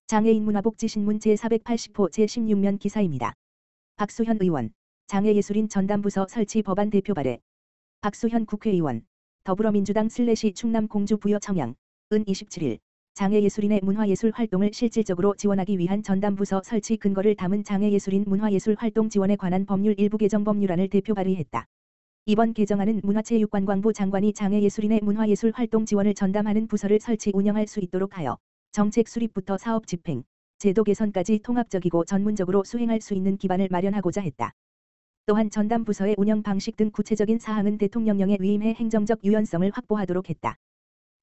장애인 문화복지신문 제480호 제16면 기사입니다. 박수현 의원, 장애예술인 전담부서 설치 법안 대표 발의. 박수현 국회의원, 더불어민주당 충남 공주 부여 청양, 은 27일, 장애예술인의 문화예술 활동을 실질적으로 지원하기 위한 전담부서 설치 근거를 담은 장애예술인 문화예술 활동 지원에 관한 법률 일부 개정 법률안을 대표 발의했다. 이번 개정안은 문화체육관광부 장관이 장애예술인의 문화예술 활동 지원을 전담하는 부서를 설치 운영할 수 있도록 하여 정책 수립부터 사업 집행, 제도 개선까지 통합적이고 전문적으로 수행할 수 있는 기반을 마련하고자 했다. 또한 전담 부서의 운영 방식 등 구체적인 사항은 대통령령에 위임해 행정적 유연성을 확보하도록 했다.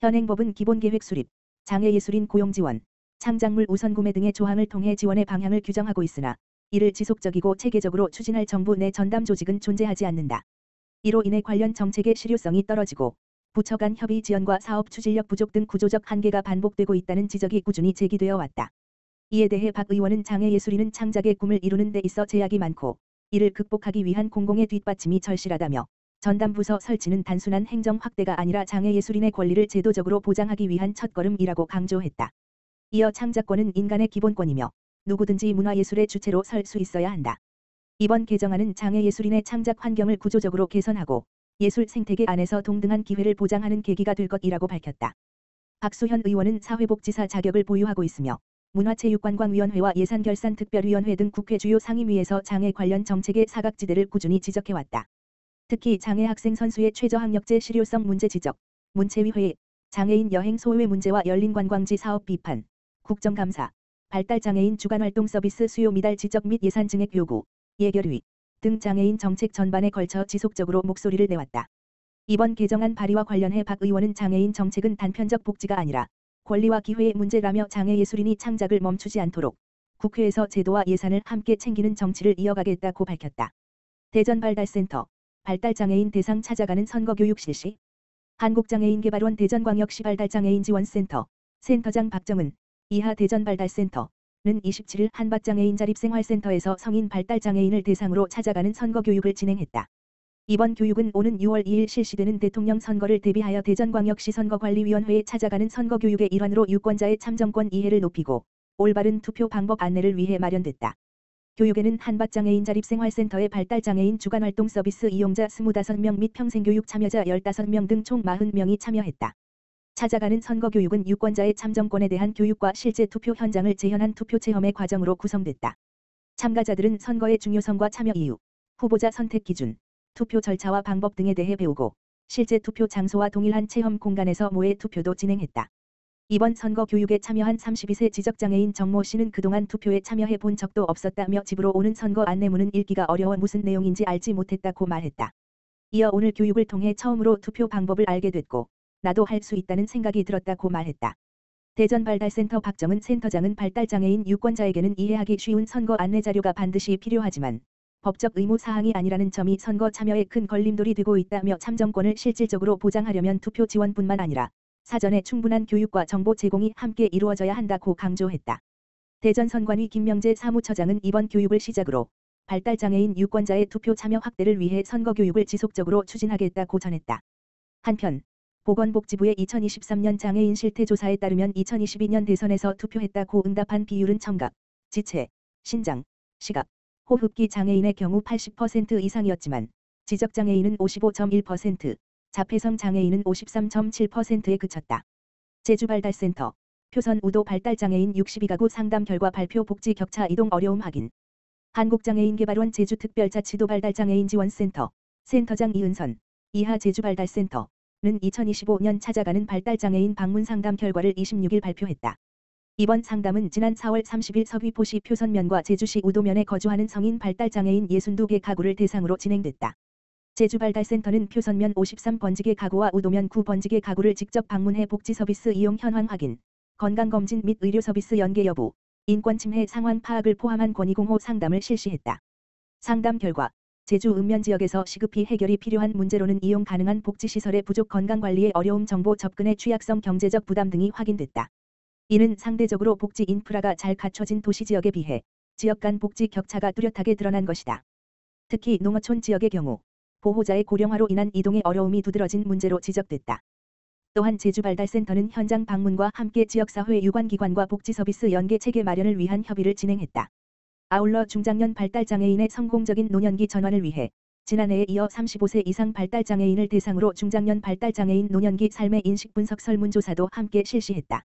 현행 법은 기본계획 수립, 장애예술인 고용지원, 창작물 우선구매 등의 조항을 통해 지원의 방향을 규정하고 있으나 이를 지속적이고 체계적으로 추진할 정부 내 전담 조직은 존재하지 않는다. 이로 인해 관련 정책의 실효성이 떨어지고 부처 간 협의 지연과 사업 추진력 부족 등 구조적 한계가 반복되고 있다는 지적이 꾸준히 제기되어 왔다. 이에 대해 박 의원은 장애예술인은 창작의 꿈을 이루는 데 있어 제약이 많고 이를 극복하기 위한 공공의 뒷받침이 절실하다며 전담부서 설치는 단순한 행정 확대가 아니라 장애예술인의 권리를 제도적으로 보장하기 위한 첫걸음이라고 강조했다. 이어 창작권은 인간의 기본권이며 누구든지 문화예술의 주체로 설 수 있어야 한다. 이번 개정안은 장애예술인의 창작 환경을 구조적으로 개선하고 예술 생태계 안에서 동등한 기회를 보장하는 계기가 될 것이라고 밝혔다. 박수현 의원은 사회복지사 자격을 보유하고 있으며 문화체육관광위원회와 예산결산특별위원회 등 국회 주요 상임위에서 장애 관련 정책의 사각지대를 꾸준히 지적해왔다. 특히 장애 학생 선수의 최저학력제 실효성 문제 지적, 문체위회의, 장애인 여행 소외 문제와 열린 관광지 사업 비판, 국정감사, 발달장애인 주간활동 서비스 수요 미달 지적 및 예산 증액 요구, 예결위 등 장애인 정책 전반에 걸쳐 지속적으로 목소리를 내왔다. 이번 개정안 발의와 관련해 박 의원은 장애인 정책은 단편적 복지가 아니라 권리와 기회의 문제라며 장애예술인이 창작을 멈추지 않도록 국회에서 제도와 예산을 함께 챙기는 정치를 이어가겠다고 밝혔다. 대전발달센터, 발달장애인 대상 찾아가는 선거교육 실시. 한국장애인개발원 대전광역시 발달장애인 지원센터, 센터장 박정은, 이하 대전발달센터, 는 27일 한밭장애인 자립생활센터에서 성인 발달장애인을 대상으로 찾아가는 선거교육을 진행했다. 이번 교육은 오는 6월 2일 실시되는 대통령 선거를 대비하여 대전광역시 선거관리위원회에 찾아가는 선거교육의 일환으로 유권자의 참정권 이해를 높이고 올바른 투표 방법 안내를 위해 마련됐다. 교육에는 한밭장애인 자립생활센터의 발달장애인 주간활동 서비스 이용자 25명 및 평생교육 참여자 15명 등 총 40명이 참여했다. 찾아가는 선거교육은 유권자의 참정권에 대한 교육과 실제 투표 현장을 재현한 투표 체험의 과정으로 구성됐다. 참가자들은 선거의 중요성과 참여 이유, 후보자 선택 기준, 투표 절차와 방법 등에 대해 배우고 실제 투표 장소와 동일한 체험 공간에서 모의 투표도 진행했다. 이번 선거 교육에 참여한 32세 지적장애인 정모 씨는 그동안 투표에 참여해 본 적도 없었다며 집으로 오는 선거 안내문은 읽기가 어려워 무슨 내용인지 알지 못했다고 말했다. 이어 오늘 교육을 통해 처음으로 투표 방법을 알게 됐고 나도 할 수 있다는 생각이 들었다고 말했다. 대전발달센터 박정은 센터장은 발달장애인 유권자에게는 이해하기 쉬운 선거 안내 자료가 반드시 필요하지만 법적 의무 사항이 아니라는 점이 선거 참여에 큰 걸림돌이 되고 있다며 참정권을 실질적으로 보장하려면 투표 지원뿐만 아니라 사전에 충분한 교육과 정보 제공이 함께 이루어져야 한다고 강조했다. 대전선관위 김명재 사무처장은 이번 교육을 시작으로 발달장애인 유권자의 투표 참여 확대를 위해 선거교육을 지속적으로 추진하겠다고 전했다. 한편 보건복지부의 2023년 장애인 실태조사에 따르면 2022년 대선에서 투표했다고 응답한 비율은 청각, 지체, 신장, 시각, 호흡기 장애인의 경우 80% 이상이었지만 지적장애인은 55.1%, 자폐성 장애인은 53.7%에 그쳤다. 제주발달센터, 표선 우도 발달장애인 62가구 상담 결과 발표 복지 격차 이동 어려움 확인. 한국장애인개발원 제주특별자치도 발달장애인 지원센터, 센터장 이은선, 이하 제주발달센터, 는 2025년 찾아가는 발달장애인 방문 상담 결과를 26일 발표했다. 이번 상담은 지난 4월 30일 서귀포시 표선면과 제주시 우도면에 거주하는 성인 발달장애인 62개 가구를 대상으로 진행됐다. 제주발달센터는 표선면 53번지개 가구와 우도면 9번지개 가구를 직접 방문해 복지 서비스 이용 현황 확인, 건강검진 및 의료 서비스 연계 여부, 인권 침해 상황 파악을 포함한 권익공호 상담을 실시했다. 상담 결과 제주 읍면 지역에서 시급히 해결이 필요한 문제로는 이용 가능한 복지시설의 부족, 건강관리의 어려움, 정보 접근의 취약성, 경제적 부담 등이 확인됐다. 이는 상대적으로 복지 인프라가 잘 갖춰진 도시지역에 비해 지역 간 복지 격차가 뚜렷하게 드러난 것이다. 특히 농어촌 지역의 경우 보호자의 고령화로 인한 이동의 어려움이 두드러진 문제로 지적됐다. 또한 제주발달센터는 현장 방문과 함께 지역사회 유관기관과 복지서비스 연계 체계 마련을 위한 협의를 진행했다. 아울러 중장년 발달장애인의 성공적인 노년기 전환을 위해 지난해에 이어 35세 이상 발달장애인을 대상으로 중장년 발달장애인 노년기 삶의 인식분석 설문조사도 함께 실시했다.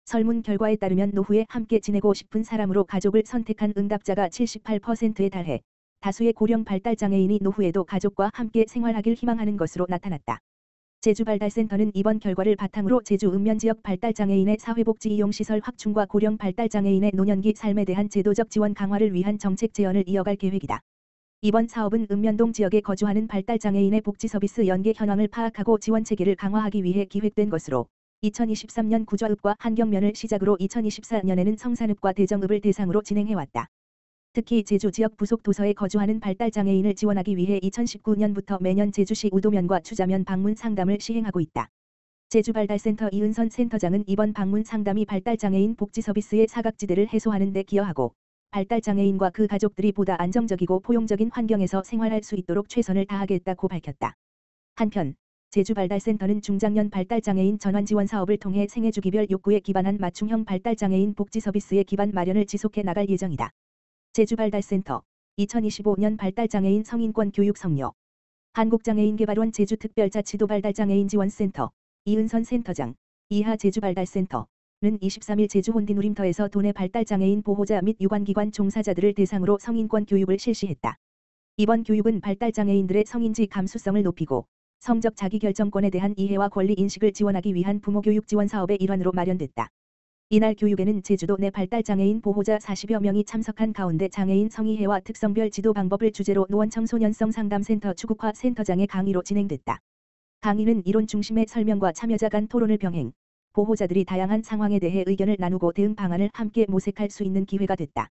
설문 결과에 따르면 노후에 함께 지내고 싶은 사람으로 가족을 선택한 응답자가 78%에 달해 다수의 고령 발달장애인이 노후에도 가족과 함께 생활하길 희망하는 것으로 나타났다. 제주발달센터는 이번 결과를 바탕으로 제주 읍면지역 발달장애인의 사회복지 이용시설 확충과 고령 발달장애인의 노년기 삶에 대한 제도적 지원 강화를 위한 정책 제언을 이어갈 계획이다. 이번 사업은 읍면동 지역에 거주하는 발달장애인의 복지서비스 연계 현황을 파악하고 지원 체계를 강화하기 위해 기획된 것으로 2023년 구좌읍과 한경면을 시작으로 2024년에는 성산읍과 대정읍을 대상으로 진행해왔다. 특히 제주 지역 부속 도서에 거주하는 발달장애인을 지원하기 위해 2019년부터 매년 제주시 우도면과 추자면 방문 상담을 시행하고 있다. 제주발달센터 이은선 센터장은 이번 방문 상담이 발달장애인 복지서비스의 사각지대를 해소하는 데 기여하고 발달장애인과 그 가족들이 보다 안정적이고 포용적인 환경에서 생활할 수 있도록 최선을 다하겠다고 밝혔다. 한편 제주발달센터는 중장년 발달장애인 전환지원 사업을 통해 생애주기별 욕구에 기반한 맞춤형 발달장애인 복지서비스의 기반 마련을 지속해 나갈 예정이다. 제주발달센터 2025년 발달장애인 성인권 교육 성료 한국장애인개발원 제주특별자치도발달장애인지원센터 이은선 센터장 이하 제주발달센터는 23일 제주 혼디누림터에서 도내 발달장애인 보호자 및 유관기관 종사자들을 대상으로 성인권 교육을 실시했다. 이번 교육은 발달장애인들의 성인지 감수성을 높이고 성적 자기결정권에 대한 이해와 권리 인식을 지원하기 위한 부모교육 지원 사업의 일환으로 마련됐다. 이날 교육에는 제주도 내 발달장애인 보호자 40여 명이 참석한 가운데 장애인 성의해와 특성별 지도 방법을 주제로 노원청소년성 상담센터 추국화 센터장의 강의로 진행됐다. 강의는 이론 중심의 설명과 참여자 간 토론을 병행, 보호자들이 다양한 상황에 대해 의견을 나누고 대응 방안을 함께 모색할 수 있는 기회가 됐다.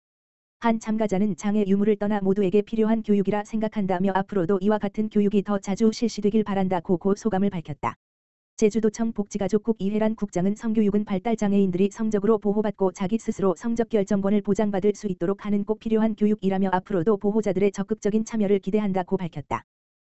한 참가자는 장애 유무를 떠나 모두에게 필요한 교육이라 생각한다며 앞으로도 이와 같은 교육이 더 자주 실시되길 바란다고 소감을 밝혔다. 제주도청 복지가족국 이혜란 국장은 성교육은 발달장애인들이 성적으로 보호받고 자기 스스로 성적결정권을 보장받을 수 있도록 하는 꼭 필요한 교육이라며 앞으로도 보호자들의 적극적인 참여를 기대한다고 밝혔다.